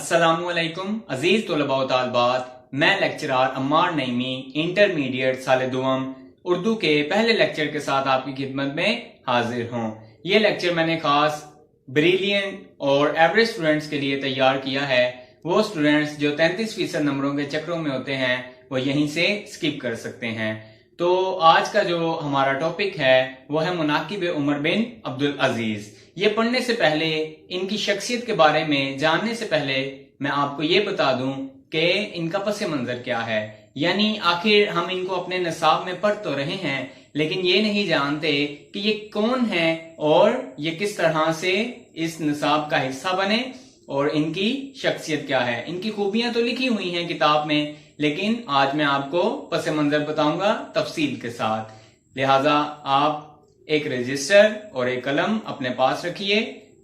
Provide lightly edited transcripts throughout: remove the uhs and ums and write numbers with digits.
अस्सलामुअलैकुम अजीज तलबा व तालबात, मैं लेक्चरर अम्मार नईमी इंटरमीडिएट साल दुआम उर्दू के पहले लेक्चर के साथ आपकी खिदमत में हाजिर हूँ। ये लेक्चर मैंने खास ब्रिलियंट और एवरेज स्टूडेंट्स के लिए तैयार किया है। वो स्टूडेंट्स जो 33% नंबरों के चक्रों में होते हैं वो यहीं से स्किप कर सकते हैं। तो आज का जो हमारा टॉपिक है वो है मुनाकिब उमर बिन अब्दुल अजीज। ये पढ़ने से पहले, इनकी शख्सियत के बारे में जानने से पहले मैं आपको ये बता दूं कि इनका पस मंजर क्या है। यानी आखिर हम इनको अपने निसाब में पढ़ तो रहे हैं लेकिन ये नहीं जानते कि ये कौन है और ये किस तरह से इस निसाब का हिस्सा बने और इनकी शख्सियत क्या है। इनकी खूबियां तो लिखी हुई हैं किताब में, लेकिन आज मैं आपको पस मंजर बताऊंगा तफसील के साथ। लिहाजा आप एक रजिस्टर और एक कलम अपने पास रखिए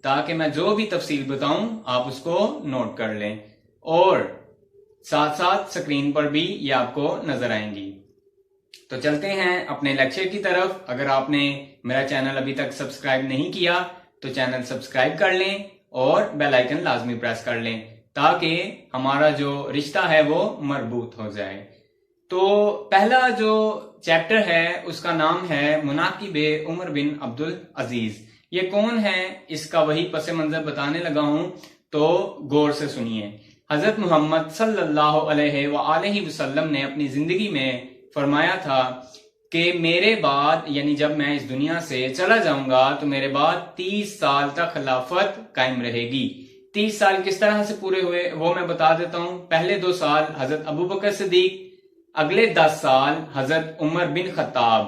ताकि मैं जो भी तफसील बताऊं आप उसको नोट कर लें और साथ साथ स्क्रीन पर भी ये आपको नजर आएंगी। तो चलते हैं अपने लेक्चर की तरफ। अगर आपने मेरा चैनल अभी तक सब्सक्राइब नहीं किया तो चैनल सब्सक्राइब कर लें और बेल आइकन लाजमी प्रेस कर लें ताकि हमारा जो रिश्ता है वो मरबूत हो जाए। तो पहला जो चैप्टर है उसका नाम है मुनाकिब उमर बिन अब्दुल अजीज। ये कौन है इसका वही पस मंजर बताने लगा हूं, तो गौर से सुनिए। हजरत मोहम्मद सल्लल्लाहु अलैहि वसल्लम ने अपनी जिंदगी में फरमाया था कि मेरे बाद, यानी जब मैं इस दुनिया से चला जाऊंगा तो मेरे बाद 30 साल तक खिलाफत कायम रहेगी। 30 साल किस तरह से पूरे हुए वो मैं बता देता हूं। पहले 2 साल हजरत अबू बकर सिद्दीक, अगले 10 साल हजरत उमर बिन खत्ताब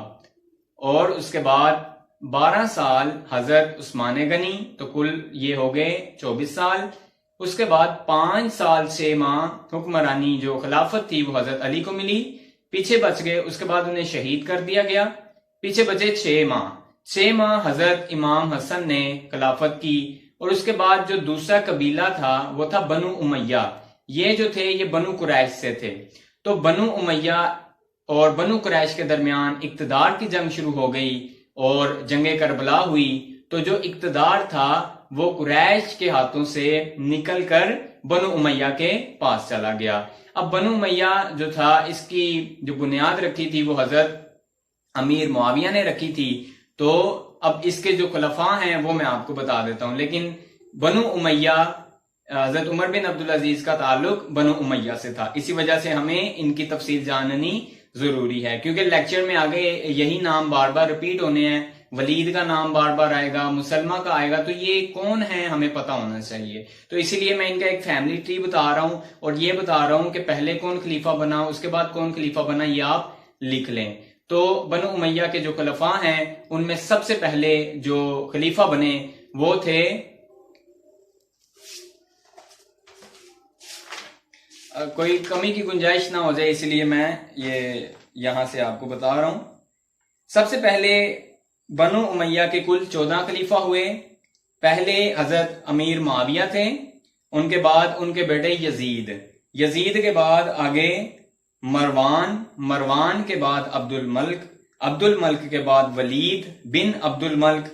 और उसके बाद 12 साल हजरत उस्मान गनी, तो कुल ये हो गए 24 साल। उसके बाद 5 साल 6 माह हुक्मरानी जो खिलाफत थी वो हजरत अली को मिली, पीछे बच गए। उसके बाद उन्हें शहीद कर दिया गया, पीछे बचे 6 माह। 6 माह हजरत इमाम हसन ने खिलाफत की और उसके बाद जो दूसरा कबीला था वो था बनु उमैया। ये जो थे ये बनु कुरैश से थे। तो बनु उमैया और बनु कुरैश के दरमियान इक्तदार की जंग शुरू हो गई और जंगे करबला हुई। तो जो इक्तदार था वो कुरैश के हाथों से निकलकर बनु उमैया के पास चला गया। अब बनु उमैया जो था इसकी जो बुनियाद रखी थी वो हजरत अमीर मुआविया ने रखी थी। तो अब इसके जो खुलफा हैं वो मैं आपको बता देता हूं। लेकिन बनु उमैया, हजरत उमर बिन अब्दुल अजीज का ताल्लुक बनु उमैया से था। इसी वजह से हमें इनकी तफसील जाननी जरूरी है क्योंकि लेक्चर में आगे यही नाम बार बार रिपीट होने हैं। वलीद का नाम बार बार आएगा, मुसलमा का आएगा, तो ये कौन है हमें पता होना चाहिए। तो इसीलिए मैं इनका एक फैमिली ट्री बता रहा हूं और ये बता रहा हूं कि पहले कौन खलीफा बना, उसके बाद कौन खलीफा बना, ये आप लिख लें। तो बनु उमैया के जो खलीफा हैं उनमें सबसे पहले जो खलीफा बने वो थे, कोई कमी की गुंजाइश ना हो जाए इसलिए मैं ये यहां से आपको बता रहा हूं। सबसे पहले बनु उमैया के कुल 14 खलीफा हुए। पहले हजरत अमीर मुआविया थे, उनके बाद उनके बेटे यजीद, यजीद के बाद आगे मरवान, मरवान के बाद अब्दुल मल्क, अब्दुल मल्क के बाद वलीद बिन अब्दुल मल्क,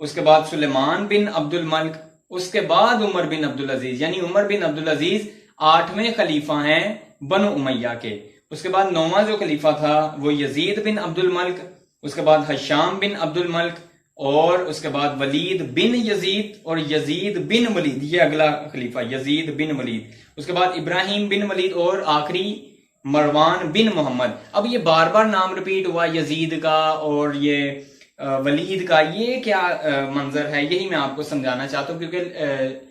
उसके बाद सुलेमान बिन अब्दुल मल्क, उसके बाद उमर बिन अब्दुल अजीज। यानी उमर बिन अब्दुल अजीज 8वें खलीफा हैं बनु उमैया के। उसके बाद 9वां जो खलीफा था वो यजीद बिन अब्दुल मल्क, उसके बाद हशाम बिन अब्दुल मल्क और उसके बाद वलीद बिन यजीद और यजीद बिन वलीद, ये अगला खलीफा यजीद बिन वलीद। उसके बाद इब्राहिम बिन वलीद और आखिरी मरवान बिन मोहम्मद। अब ये बार बार नाम रिपीट हुआ यजीद का और ये वलीद का, ये क्या मंजर है, यही मैं आपको समझाना चाहता हूँ क्योंकि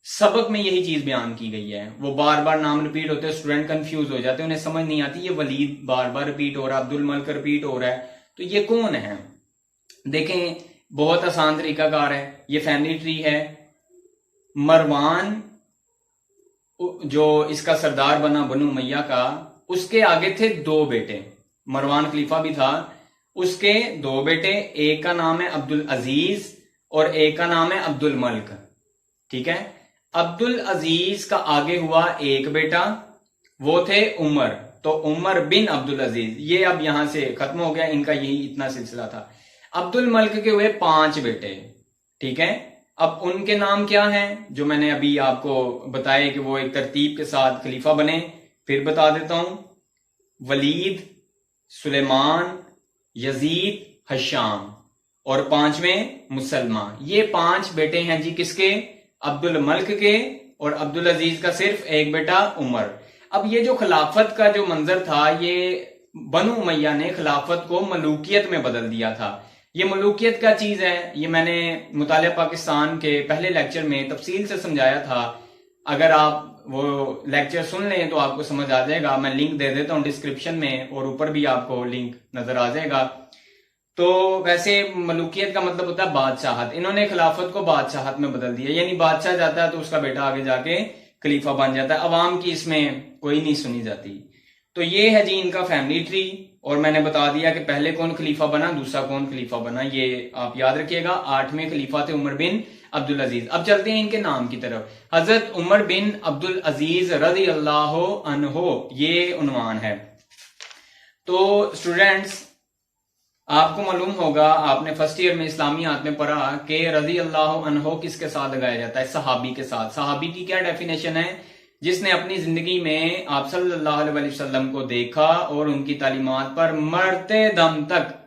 सबक में यही चीज बयान की गई है। वो बार बार नाम रिपीट होते हैं, स्टूडेंट कंफ्यूज हो जाते हैं, उन्हें समझ नहीं आती। ये वलीद बार बार रिपीट हो रहा है, अब्दुल मल्क रिपीट हो रहा है, तो ये कौन है। देखें बहुत आसान तरीकाकार है, ये फैमिली ट्री है। मरवान जो इसका सरदार बना बनु उमैया का, उसके आगे थे 2 बेटे, मरवान खलीफा भी था, उसके 2 बेटे, एक का नाम है अब्दुल अजीज और एक का नाम है अब्दुल मल्क। ठीक है, अब्दुल अजीज का आगे हुआ एक बेटा, वो थे उमर, तो उमर बिन अब्दुल अजीज। ये अब यहां से खत्म हो गया, इनका यही इतना सिलसिला था। अब्दुल मल्क के हुए 5 बेटे। ठीक है, अब उनके नाम क्या हैं जो मैंने अभी आपको बताए कि वो एक तरतीब के साथ खलीफा बने, फिर बता देता हूं। वलीद, सुलेमान, यजीद, हशाम और पांचवें मुसलमा। ये 5 बेटे हैं जी किसके? अब्दुल मल्क के। और अब्दुल अजीज का सिर्फ एक बेटा उमर। अब ये जो खिलाफत का जो मंजर था, ये बनु उमैया ने खिलाफत को मलूकियत में बदल दिया था। ये मलूकियत क्या चीज है, ये मैंने मुतालिया पाकिस्तान के पहले लेक्चर में तफसील से समझाया था। अगर आप वो लेक्चर सुन लें तो आपको समझ आ जाएगा। मैं लिंक दे देता हूं डिस्क्रिप्शन में और ऊपर भी आपको लिंक नजर आ जाएगा। तो वैसे मलूकियत का मतलब होता है बादशाहत। इन्होंने खिलाफत को बादशाहत में बदल दिया, यानी बादशाह जाता है तो उसका बेटा आगे जाके खलीफा बन जाता है। अवाम की इसमें कोई नहीं सुनी जाती। तो ये है जी इनका फैमिली ट्री। और मैंने बता दिया कि पहले कौन खलीफा बना, दूसरा कौन खलीफा बना, ये आप याद रखिएगा। 8वें खलीफा थे उमर बिन अब्दुल अजीज। अब चलते हैं इनके नाम की तरफ। हजरत उमर बिन अब्दुल अजीज रज़ी अल्लाह अन्हो, ये उन्वान है। तो स्टूडेंट्स, आपको मालूम होगा, आपने फर्स्ट ईयर में इस्लामियात में पढ़ा कि रज़ी अल्लाह अन्हो किसके साथ लगाया जाता है? सहाबी के साथ। सहाबी की क्या डेफिनेशन है? जिसने अपनी जिंदगी में आप सल्लल्लाहु अलैहि वसल्लम को देखा और उनकी तालीमात पर मरते दम तक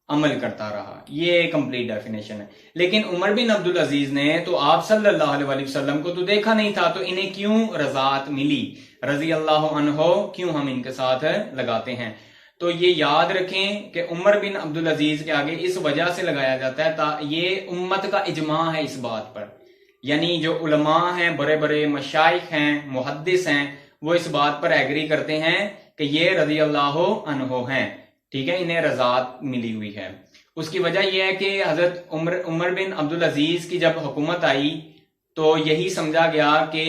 अमल करता रहा। ये कंप्लीट डेफिनेशन है। लेकिन उमर बिन अब्दुल अजीज ने तो आप सल्लल्लाहु अलैहि वसल्लम को तो देखा नहीं था, तो इन्हें क्यों रज़ात मिली? रज़ी अल्लाह अन्हो क्यों हम इनके साथ लगाते हैं? तो ये याद रखें कि उमर बिन अब्दुल अजीज के आगे इस वजह से लगाया जाता है, ये उम्मत का इजमा है इस बात पर। यानी जो उलमा हैं, बड़े बड़े मशाइख हैं, मुहद्दिस हैं, वो इस बात पर एग्री करते हैं कि ये रज़ी अल्लाह अन्हो हैं। ठीक है, इन्हें रज़ात मिली हुई है। उसकी वजह यह है कि हजरत उमर बिन अब्दुल अजीज की जब हुकूमत आई तो यही समझा गया कि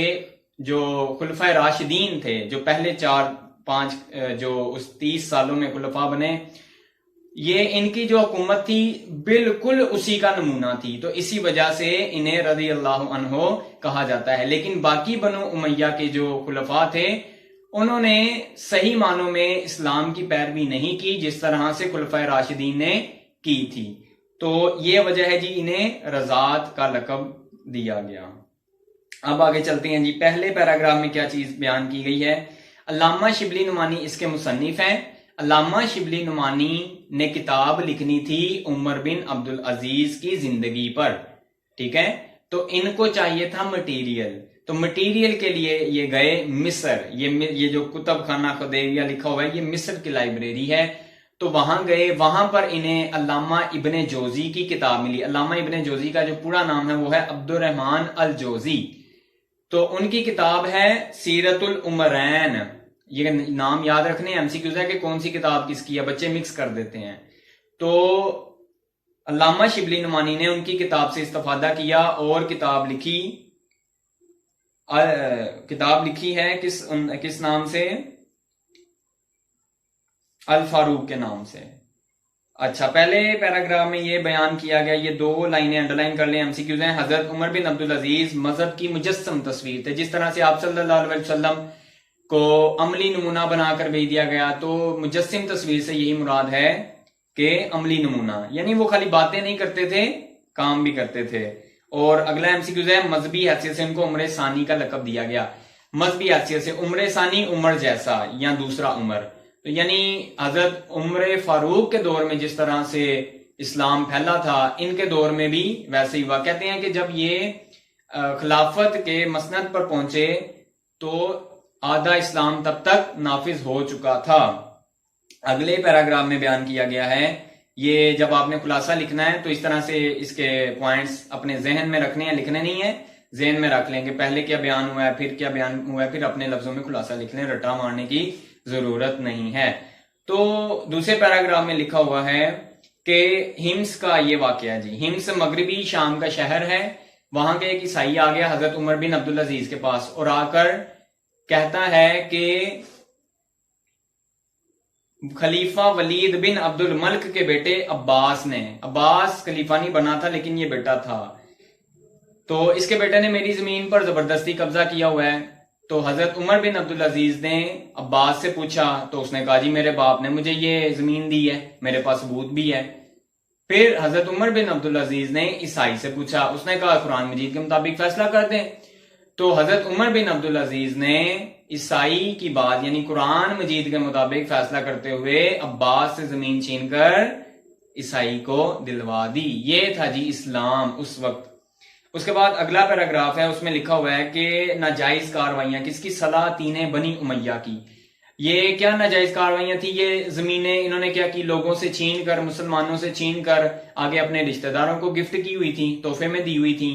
जो खुलफा राशिदीन थे, जो पहले 4-5 जो उस 30 सालों में खुलफा बने, ये इनकी जो हुकूमत थी बिल्कुल उसी का नमूना थी। तो इसी वजह से इन्हें रज़ी अल्लाह अन्हो कहा जाता है। लेकिन बाकी बनु उमैया के जो खुलफा थे, उन्होंने सही मानों में इस्लाम की पैरवी नहीं की जिस तरह से खुलफा राशिदीन ने की थी। तो ये वजह है जी इन्हें रज़ात का लकब दिया गया। अब आगे चलते हैं जी। पहले पैराग्राफ में क्या चीज बयान की गई है? अल्लामा शिबली नुमानी इसके मुसन्निफ हैं। अल्लामा शिबली नुमानी ने किताब लिखनी थी उमर बिन अब्दुल अजीज की जिंदगी पर। ठीक है, तो इनको चाहिए था मटेरियल। तो मटेरियल के लिए ये गए मिस्र। ये जो कुतुब खाना खुदैरिया लिखा हुआ है, ये मिस्र की लाइब्रेरी है। तो वहां गए, वहां पर इन्हें अल्लामा इब्ने जोजी की किताब मिली। अल्लामा इब्ने जोजी का जो पूरा नाम है वो है अब्दुर्रहमान अल जोजी। तो उनकी किताब है सीरतुल उमरैन। ये नाम याद रखने, एमसीक्यूज है कि कौन सी किताब किसकी है, बच्चे मिक्स कर देते हैं। तो अल्लामा शिबली नुमानी ने उनकी किताब से इस्तेफादा किया और किताब लिखी है किस नाम से? अल फारूक के नाम से। अच्छा, पहले पैराग्राफ में ये बयान किया गया, ये 2 लाइनें अंडरलाइन कर लें, एमसीक्यूज हैं। हजरत उमर बिन अब्दुल अजीज मजहब की मुजस्सम तस्वीर थे। जिस तरह से आप सल्लल्लाहु अलैहि वसल्लम को अमली नमूना बनाकर भेज दिया गया, तो मुजस्सिम तस्वीर से यही मुराद है कि अमली नमूना, यानी वो खाली बातें नहीं करते थे, काम भी करते थे। और अगला एमसीक्यूज है, मजहबी हैसियत से उनको उम्र सानी का लकब दिया गया। मजहबी हैसियत से उम्र सानी, उमर जैसा या दूसरा उमर। तो यानी हजरत उम्र फारूक के दौर में जिस तरह से इस्लाम फैला था, इनके दौर में भी वैसे ही हुआ। कहते हैं कि जब ये खिलाफत के मसनद पर पहुंचे तो आधा इस्लाम तब तक नाफिज हो चुका था। अगले पैराग्राफ में बयान किया गया है, ये जब आपने खुलासा लिखना है तो इस तरह से इसके पॉइंट्स अपने जहन में रखने हैं, लिखने नहीं है, जहन में रख लेंगे। पहले क्या बयान हुआ है, फिर क्या बयान हुआ है, फिर अपने लफ्जों में खुलासा लिख लें, रट्टा मारने की जरूरत नहीं है। तो दूसरे पैराग्राफ में लिखा हुआ है कि हिम्स का ये वाकया जी। हिम्स मगरबी शाम का शहर है। वहां के एक ईसाई आ गया हजरत उमर बिन अब्दुल अजीज के पास और आकर कहता है कि खलीफा वलीद बिन अब्दुल मल्क के बेटे अब्बास ने, अब्बास खलीफा नहीं बना था लेकिन ये बेटा था, तो इसके बेटे ने मेरी जमीन पर जबरदस्ती कब्जा किया हुआ है। तो हजरत उमर बिन अब्दुल अजीज ने अब्बास से पूछा, तो उसने कहा जी मेरे बाप ने मुझे ये जमीन दी है, मेरे पास सबूत भी है। फिर हजरत उमर बिन अब्दुल अजीज ने ईसाई से पूछा, उसने कहा कुरान मजीद के मुताबिक फैसला कर दें। तो हजरत उमर बिन अब्दुल अजीज ने ईसाई की बात यानी कुरान मजीद के मुताबिक फैसला करते हुए अब्बास से जमीन छीनकर ईसाई को दिलवा दी। ये था जी इस्लाम उस वक्त। उसके बाद अगला पैराग्राफ है, उसमें लिखा हुआ है कि नाजायज कार्रवाइयां किसकी, सलातीन बनी उमैया की। ये क्या नाजायज कार्रवाइयां थी, ये जमीनें इन्होंने क्या की, लोगों से छीन कर, मुसलमानों से छीन कर आगे अपने रिश्तेदारों को गिफ्ट की हुई थी, तोहफे में दी हुई थी।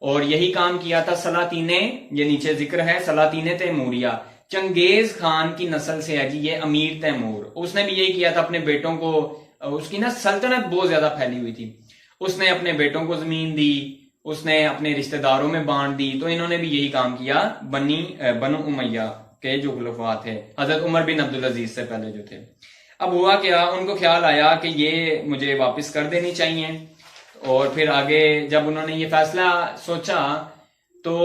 और यही काम किया था सलातीने, ये नीचे जिक्र है, सलातीने तैमूरिया, चंगेज खान की नस्ल से है जी ये अमीर तैमूर। उसने भी यही किया था, अपने बेटों को, उसकी ना सल्तनत बहुत ज्यादा फैली हुई थी, उसने अपने बेटों को जमीन दी, उसने अपने रिश्तेदारों में बांट दी। तो इन्होंने भी यही काम किया बनु उमैया के जो खुलफा थे, हजरत उमर बिन अब्दुल अजीज से पहले जो थे। अब हुआ क्या, उनको ख्याल आया कि ये मुझे वापस कर देनी चाहिए। और फिर आगे जब उन्होंने ये फैसला सोचा तो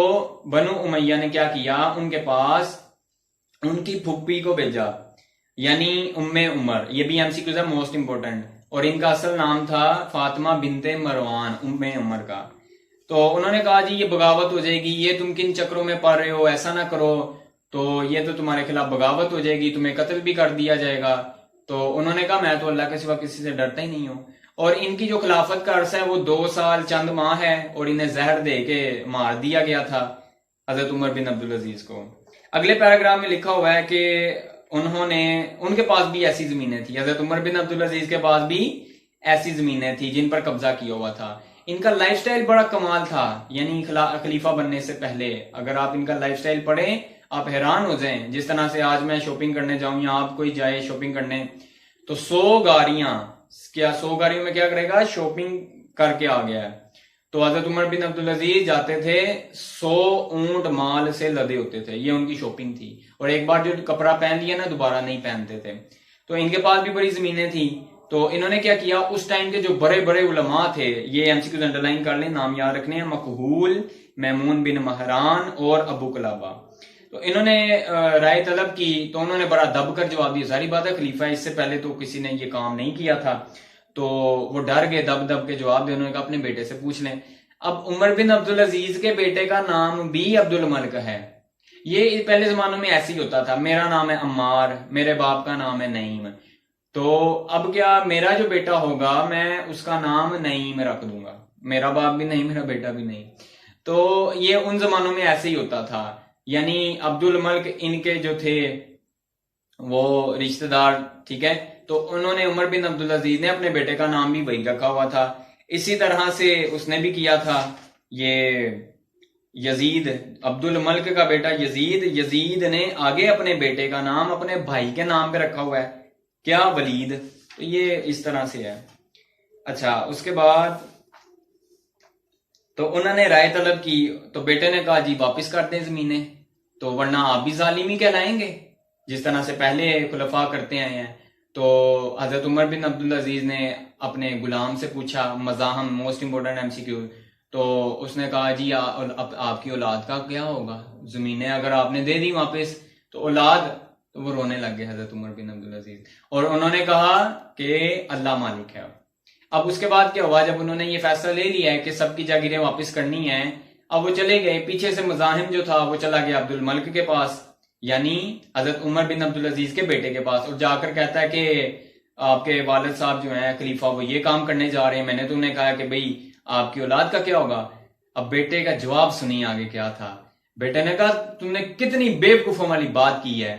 बनु उमैया ने क्या किया, उनके पास उनकी फुप्पी को भेजा, यानी उम्मे उमर। ये भी एमसीक्यू है मोस्ट इंपोर्टेंट। और इनका असल नाम था फातिमा बिनते मरवान, उम्मे उमर का। तो उन्होंने कहा जी ये बगावत हो जाएगी, ये तुम किन चक्रों में पड़ रहे हो, ऐसा ना करो, तो ये तो तुम्हारे खिलाफ बगावत हो जाएगी, तुम्हें कत्ल भी कर दिया जाएगा। तो उन्होंने कहा मैं तो अल्लाह के सिवा किसी से डरता ही नहीं हूं। और इनकी जो खिलाफत का अरसा है वो 2 साल चंद माह है, और इन्हें जहर दे के मार दिया गया था हजरत उमर बिन अब्दुल अजीज को। अगले पैराग्राफ में लिखा हुआ है कि उनके पास भी ऐसी जमीनें थी, हजरत उमर बिन अब्दुल अजीज के पास भी ऐसी जमीनें थी जिन पर कब्जा किया हुआ था। इनका लाइफस्टाइल बड़ा कमाल था, यानी खलीफा बनने से पहले अगर आप इनका लाइफस्टाइल पढ़ें आप हैरान हो जाएं। जिस तरह से आज मैं शॉपिंग करने जाऊं या आप कोई जाए शॉपिंग करने, तो 100 गाड़ियां, क्या 100 गाड़ियों में क्या करेगा, शॉपिंग करके आ गया है। तो हजरत उमर बिन अब्दुल अजीज जाते थे, 100 ऊंट माल से लदे होते थे, ये उनकी शॉपिंग थी। और एक बार जो कपड़ा पहन लिया ना दोबारा नहीं पहनते थे। तो इनके पास भी बड़ी जमीनें थी। तो इन्होंने क्या किया, उस टाइम के जो बड़े बड़े उलमा थे, ये एमसीक्यू अंडरलाइन कर लें, नाम याद रखने हैं, मकहूल, मैमून बिन महरान और अबू कलाबा। तो इन्होंने राय तलब की, तो उन्होंने बड़ा दब कर जवाब दिया। सारी बात है, खलीफा इससे पहले तो किसी ने ये काम नहीं किया था, तो वो डर गए, दब दब के जवाब दे। उन्होंने कहा अपने बेटे से पूछ लें। अब उमर बिन अब्दुल अजीज के बेटे का नाम भी अब्दुल मलिक है। ये पहले जमानों में ऐसे ही होता था, मेरा नाम है अम्मार, मेरे बाप का नाम है नईम, तो अब क्या मेरा जो बेटा होगा मैं उसका नाम नईम रख दूंगा, मेरा बाप भी नहीं मेरा बेटा भी नहीं। तो ये उन जमानों में ऐसे ही होता था, यानी अब्दुल मलिक इनके जो थे वो रिश्तेदार, ठीक है। तो उन्होंने उमर बिन अब्दुल अजीज ने अपने बेटे का नाम भी वही रखा हुआ था। इसी तरह से उसने भी किया था ये यजीद, अब्दुल मलिक का बेटा यजीद ने आगे अपने बेटे का नाम अपने भाई के नाम पे रखा हुआ है, क्या, वलीद। तो ये इस तरह से है। अच्छा, उसके बाद तो उन्होंने राय तलब की, तो बेटे ने कहा जी वापस कर दें जमीनें, तो वरना आप भी जालिमी कहलाएंगे जिस तरह से पहले खुलफा करते आए हैं। तो हजरत उमर बिन अब्दुल अजीज ने अपने गुलाम से पूछा, मजाहम मोस्ट इंपोर्टेंट एमसीक्यू, तो उसने कहा जी आपकी औलाद का क्या होगा, जमीनें अगर आपने दे दी वापस तो औलाद, तो वो रोने लग गए हजरत उमर बिन अब्दुल अजीज, और उन्होंने कहा कि अल्लाह मालिक है। अब उसके बाद क्या हुआ, जब उन्होंने ये फैसला ले लिया है कि सबकी जागीरें वापस करनी है, अब वो चले गए, पीछे से मुजाहिम जो था वो चला गया अब्दुल मलिक के पास, यानी हजरत उमर बिन अब्दुल अजीज के बेटे के पास, और जाकर कहता है कि आपके वालिद साहब जो हैं खलीफा वो ये काम करने जा रहे हैं, मैंने तो उन्हें कहा कि भाई आपकी औलाद का क्या होगा। अब बेटे का जवाब सुनिए आगे क्या था। बेटे ने कहा तुमने कितनी बेवकूफों वाली बात की है,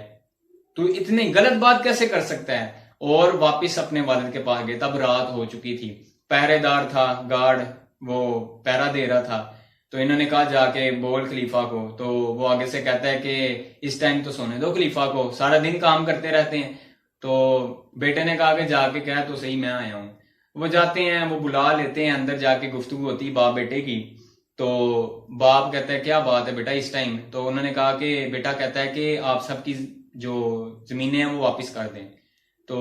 तू इतनी गलत बात कैसे कर सकता है। और वापिस अपने वालिद के पास गए, तब रात हो चुकी थी, पहरेदार था, गार्ड वो पहरा दे रहा था। तो इन्होंने कहा जाके बोल खलीफा को, तो वो आगे से कहता है कि इस टाइम तो सोने दो खलीफा को, सारा दिन काम करते रहते हैं। तो बेटे ने कहा कि जाके कह तो सही मैं आया हूं। वो जाते हैं, वो बुला लेते हैं, अंदर जाके गुफ्तगू होती बाप बेटे की। तो बाप कहता है क्या बात है बेटा इस टाइम, तो उन्होंने कहा कि बेटा कहता है कि आप सबकी जो जमीनें हैं वो वापस कर दें। तो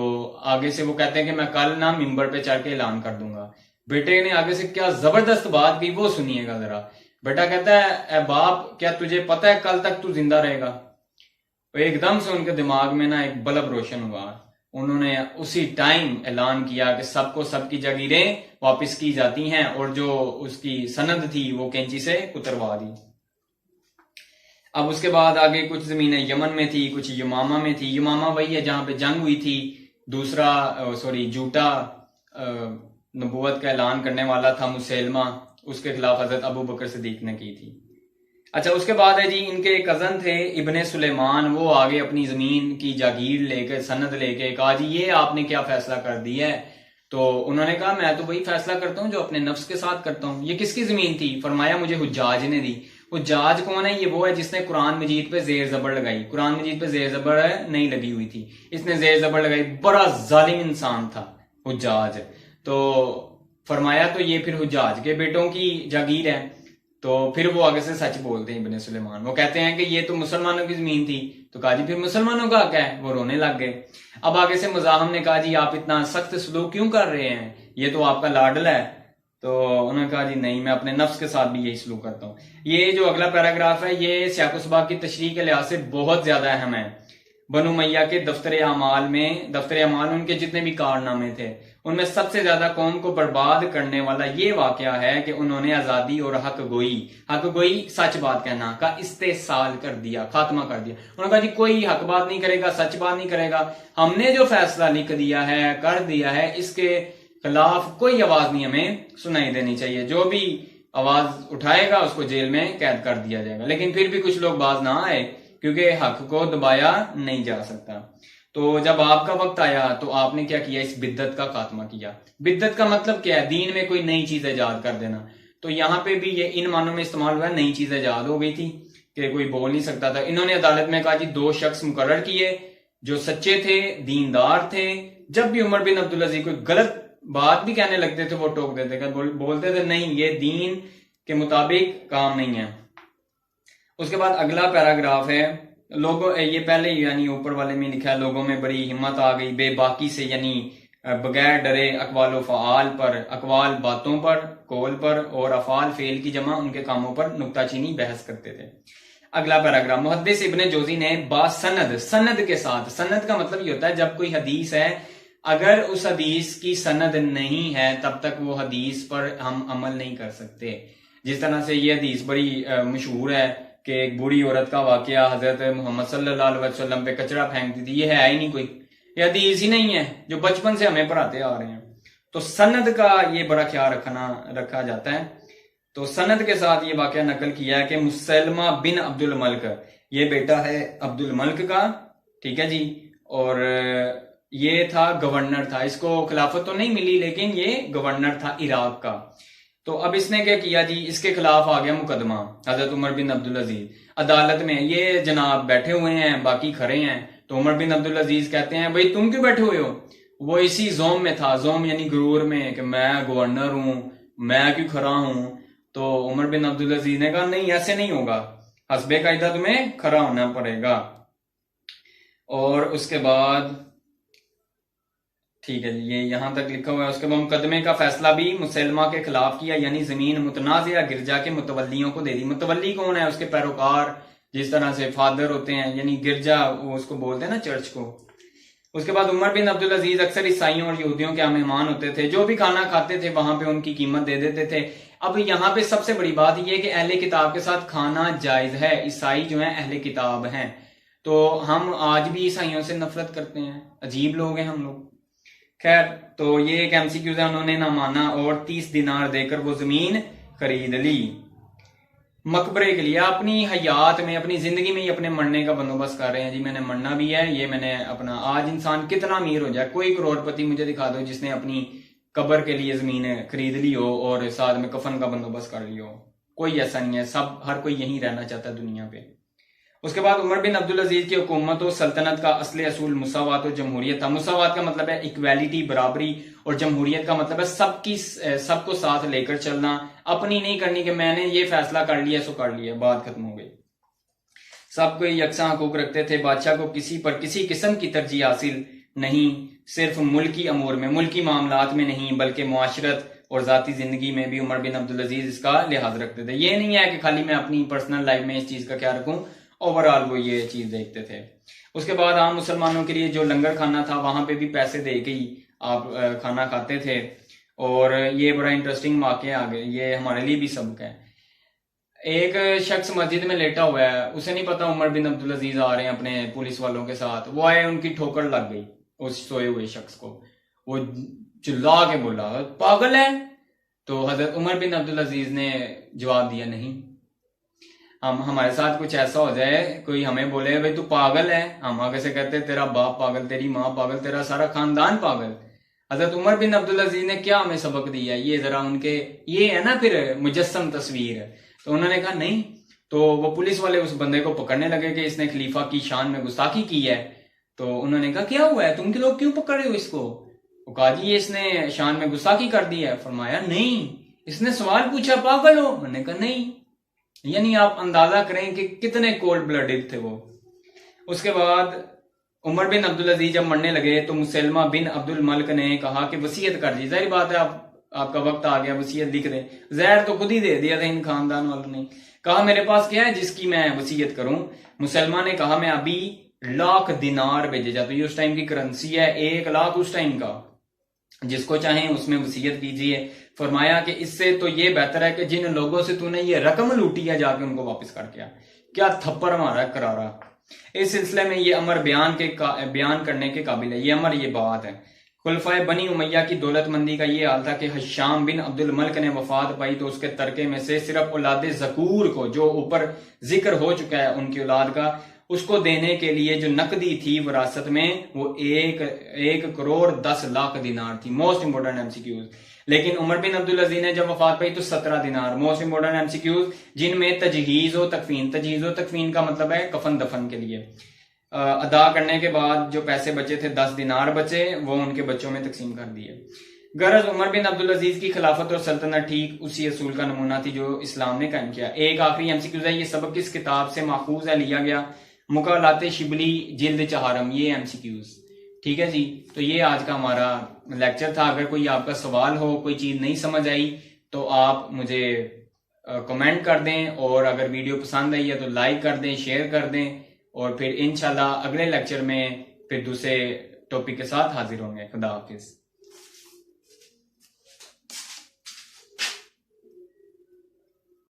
आगे से वो कहते हैं कि मैं कल ना मिंबर पे चढ़ के ऐलान कर दूंगा। बेटे ने आगे से क्या जबरदस्त बात की वो सुनिएगा जरा। बेटा कहता है बाप क्या तुझे पता है कल तक तू जिंदा रहेगा। तो एकदम से उनके दिमाग में ना एक बल्ब रोशन हुआ, उन्होंने उसी टाइम ऐलान किया कि सबको सबकी जागीरें वापस की जाती हैं और जो उसकी सनद थी वो कैंची से उतरवा दी। अब उसके बाद आगे कुछ जमीनें यमन में थी, कुछ यमामा में थी। यमामा वही है जहां पे जंग हुई थी। दूसरा झूठा नबूवत का ऐलान करने वाला था मुसैलमा, उसके खिलाफ हजरत अबू बकर सिद्दीक ने की थी। अच्छा, उसके बाद है जी इनके कजन थे इब्ने सुलेमान, वो आगे अपनी जमीन की जागीर लेके सनद लेके कहा जी ये आपने क्या फैसला कर दिया है। तो उन्होंने कहा मैं तो वही फैसला करता हूँ जो अपने नफ्स के साथ करता हूँ। ये किसकी जमीन थी? फरमाया मुझे हुज्जाज ने दी। हुज्जाज कौन है? ये वो है जिसने कुरान मजीद पे जेर जबर लगाई। कुरान मजीद पे जेर जबर नहीं लगी हुई थी, इसने जेर जबर लगाई। बड़ा जालिम इंसान था हुज्जाज। तो फरमाया तो ये फिर हुज्जाज के बेटों की जागीर है। तो फिर वो आगे से सच बोलते हैं इब्ने सुलेमान, वो कहते हैं कि ये तो मुसलमानों की जमीन थी। तो कहा जी फिर मुसलमानों का क्या है? वो रोने लग गए। अब आगे से मुजाहिम ने कहा जी आप इतना सख्त सलूक क्यों कर रहे हैं, ये तो आपका लाडला है। तो उन्होंने कहा जी नहीं, मैं अपने नफ्स के साथ भी यही सलूक करता हूँ। ये जो अगला पैराग्राफ है ये सियाकुसबाग की तशरीह के लिहाज से बहुत ज्यादा अहम है। बनु मैया के दफ्तर अमाल उनके जितने भी कारनामे थे उनमें सबसे ज्यादा कौम को बर्बाद करने वाला ये वाकया है कि उन्होंने आजादी और हक गोई सच बात कहना का इस्तेसाल कर दिया, खात्मा कर दिया। उन्होंने कहा जी कोई हक बात नहीं करेगा, सच बात नहीं करेगा, हमने जो फैसला लिख दिया है कर दिया है, इसके खिलाफ कोई आवाज नहीं हमें सुनाई देनी चाहिए। जो भी आवाज उठाएगा उसको जेल में कैद कर दिया जाएगा। लेकिन फिर भी कुछ लोग बाज ना आए क्योंकि हक को दबाया नहीं जा सकता। तो जब आपका वक्त आया तो आपने क्या किया? इस बिद्दत का खात्मा किया। बिद्दत का मतलब क्या है? दीन में कोई नई चीज ईजाद कर देना। तो यहाँ पे भी ये इन मानों में इस्तेमाल हुआ, नई चीज ईजाद हो गई थी कि कोई बोल नहीं सकता था। इन्होंने अदालत में कहा जी 2 शख्स मुकर्रर किए जो सच्चे थे, दीनदार थे। जब भी उमर बिन अब्दुल अजीज कोई गलत बात भी कहने लगते थे वो टोक देते थे, बोलते थे नहीं ये दीन के मुताबिक काम नहीं है। उसके बाद अगला पैराग्राफ है लोगों, ये पहले यानी ऊपर वाले में लिखा है लोगों में बड़ी हिम्मत आ गई बेबाकी से, यानी बगैर डरे अकवाल फ़आल पर, अकवाल बातों पर, कौल पर, और अफ़ाल फेल की जमा उनके कामों पर नुक्ताचीनी बहस करते थे। अगला पैराग्राफ मुहद्दिस इब्ने जोजी ने बासनद, सनद के साथ, सनद का मतलब ये होता है जब कोई हदीस है अगर उस हदीस की सनद नहीं है तब तक वो हदीस पर हम अमल नहीं कर सकते। जिस तरह से ये हदीस बड़ी मशहूर है कि एक बूढ़ी औरत का वाकया हजरत मोहम्मद सल्लल्लाहु अलैहि वसल्लम पे कचरा फेंकती थी, ये है ही नहीं कोई, ये हदीस ही नहीं है जो बचपन से हमें पढ़ाते आ रहे हैं। तो सनद का ये बड़ा ख्याल रखा जाता है। तो सनद के साथ ये वाकया नकल किया है कि मुसलमा बिन अब्दुल मल्क, ये बेटा है अब्दुल मल्क का, ठीक है जी, और ये था गवर्नर था, इसको खिलाफत तो नहीं मिली लेकिन ये गवर्नर था इराक का। तो अब इसने क्या किया जी, इसके खिलाफ आ गया मुकदमा हजरत उमर बिन अब्दुल अजीज अदालत में। ये जनाब बैठे हुए हैं, बाकी खड़े हैं। तो उमर बिन अब्दुल अजीज कहते हैं भाई तुम क्यों बैठे हुए हो? वो इसी जोम में था, जोम यानी गुरूर में कि मैं गवर्नर हूं, मैं क्यों खड़ा हूं। तो उमर बिन अब्दुल अजीज ने कहा नहीं ऐसे नहीं होगा, हस्बे कायदा तुम्हें खड़ा होना पड़ेगा। और उसके बाद ठीक है ये यहां तक लिखा हुआ है। उसके बाद मुकदमे का फैसला भी मुसलमा के खिलाफ किया, यानी जमीन मुतनाज़िया गिरजा के मुतवल्लियों को दे दी। मुतवल्ली कौन है? उसके पैरोकार, जिस तरह से फादर होते हैं, यानी गिरजा वो उसको बोलते हैं ना, चर्च को। उसके बाद उमर बिन अब्दुल अजीज अक्सर ईसाइयों और यहूदियों के मेहमान होते थे, जो भी खाना खाते थे वहां पे उनकी कीमत दे देते थे। अब यहाँ पे सबसे बड़ी बात यह कि अहले किताब के साथ खाना जायज है। ईसाई जो है अहले किताब हैं, तो हम आज भी ईसाइयों से नफरत करते हैं, अजीब लोग हैं हम लोग। खैर, तो ये एक एमसीक्यूज है, उन्होंने ना माना और 30 दिनार देकर वो जमीन खरीद ली मकबरे के लिए। अपनी हयात में, अपनी जिंदगी में ही अपने मरने का बंदोबस्त कर रहे हैं जी, मैंने मरना भी है, ये मैंने अपना। आज इंसान कितना अमीर हो जाए, कोई करोड़पति मुझे दिखा दो जिसने अपनी कब्र के लिए जमीन खरीद ली हो और साथ में कफन का बंदोबस्त कर लिया हो। कोई ऐसा नहीं है, सब हर कोई यहीं रहना चाहता है दुनिया पे। उसके बाद उमर बिन अब्दुल अजीज की हुकूमत और सल्तनत का असली असूल मुसावात और जमहूरियत था। मुसावात का मतलब है इक्वालिटी, बराबरी, और जमहूरियत का मतलब है सबको साथ लेकर चलना, अपनी नहीं करनी कि मैंने ये फैसला कर लिया सो कर लिया, बात खत्म हो गई। सबको यकसा हकूक रखते थे, बादशाह को किसी पर किसी किस्म की तरजीह हासिल नहीं, सिर्फ मुल्की अमूर में, मुल्की मामलात में नहीं बल्कि मुआशरत और जाती जिंदगी में भी उमर बिन अब्दुल अजीज इसका लिहाज रखते थे। ये नहीं है कि खाली मैं अपनी पर्सनल लाइफ में इस चीज का क्या रखूं ओवरऑल वो ये चीज देखते थे। उसके बाद आम मुसलमानों के लिए जो लंगर खाना था वहां पे भी पैसे दे के ही आप खाना खाते थे। और ये बड़ा इंटरेस्टिंग वाकया आ गया, ये हमारे लिए भी सबक है। एक शख्स मस्जिद में लेटा हुआ है, उसे नहीं पता उमर बिन अब्दुल अजीज आ रहे हैं अपने पुलिस वालों के साथ। वो आए, उनकी ठोकर लग गई उस सोए हुए शख्स को। वो चिल्ला के बोला पागल है। तो हजरत उमर बिन अब्दुल अजीज ने जवाब दिया नहीं, हमारे साथ कुछ ऐसा हो जाए, कोई हमें बोले भाई तू पागल है, हम आगे से कहते तेरा बाप पागल, तेरी माँ पागल, तेरा सारा खानदान पागल। हजरत उमर बिन अब्दुल अजीज ने क्या हमें सबक दिया, ये जरा उनके ये है ना फिर मुजस्सम तस्वीर। तो उन्होंने कहा नहीं। तो वो पुलिस वाले उस बंदे को पकड़ने लगे कि इसने खलीफा की शान में गुस्ताखी की है। तो उन्होंने कहा क्या हुआ है, तुम के लोग क्यों पकड़ रहे हो इसको। वो कहा जी ये इसने शान में गुस्ताखी कर दी है। फरमाया नहीं, इसने सवाल पूछा पागल हो। मैंने कहा नहीं। यानी आप अंदाजा करें कि कितने कोल्ड ब्लडेड थे वो। उसके बाद उमर बिन अब्दुल अजीज जब मरने लगे तो मुसलमा बिन अब्दुल मलिक ने कहा कि वसीयत कर दी। जाहिर बात है आपका वक्त आ गया, वसीयत लिख दे। जहर तो खुद ही दे दिया था इन खानदान वालों ने। कहा मेरे पास क्या है जिसकी मैं वसीयत करूं। मुसलमान ने कहा मैं अभी 1,00,000 दिनार भेजे जाते, ये उस टाइम की करेंसी है, 1,00,000 उस टाइम का, जिसको चाहे उसमें वसीयत कीजिए। फरमाया कि इससे तो ये बेहतर है कि जिन लोगों से तूने ये रकम लूटी है जाके उनको वापस करके आ। क्या थप्पड़ मारा करारा। इस सिलसिले में ये अमर बयान करने के काबिल है। ये अमर ये बात है। खुलफाए बनी उमैया की दौलतमंदी का ये हाल था कि हश्शाम बिन अब्दुल मलिक ने वफात पाई तो उसके तरके में से सिर्फ औलाद ज़कूर को, जो ऊपर जिक्र हो चुका है उनकी औलाद का, उसको देने के लिए जो नकदी थी विरासत में वो 1,10,00,000 दिनार थी। Most important MCQs. लेकिन उमर बिन अब्दुल अजीज ने जब वफात पाई तो 17 दिनार। मोस्ट इंपोर्टेंट एमसीक्यूज जिनमें तजहीज व तकफीन का मतलब है कफन दफन के लिए अदा करने के बाद जो पैसे बचे थे 10 दिनार बचे, वो उनके बच्चों में तकसीम कर दिए। गरज उमर बिन अब्दुल अजीज की खिलाफत और सल्तनत ठीक उसी असूल का नमूना थी जो इस्लाम ने कायम किया। एक आखिरी एमसीक्यूज है, ये सबक किस किताब से माखूज है, लिया गया मुकालाते शिबली जिल्द चहारम, ये एमसीक्यूज। ठीक है जी, तो ये आज का हमारा लेक्चर था। अगर कोई आपका सवाल हो, कोई चीज नहीं समझ आई तो आप मुझे कमेंट कर दें, और अगर वीडियो पसंद आई है तो लाइक कर दें, शेयर कर दें, और फिर इंशाल्लाह अगले लेक्चर में फिर दूसरे टॉपिक के साथ हाजिर होंगे। खुदा हाफिज।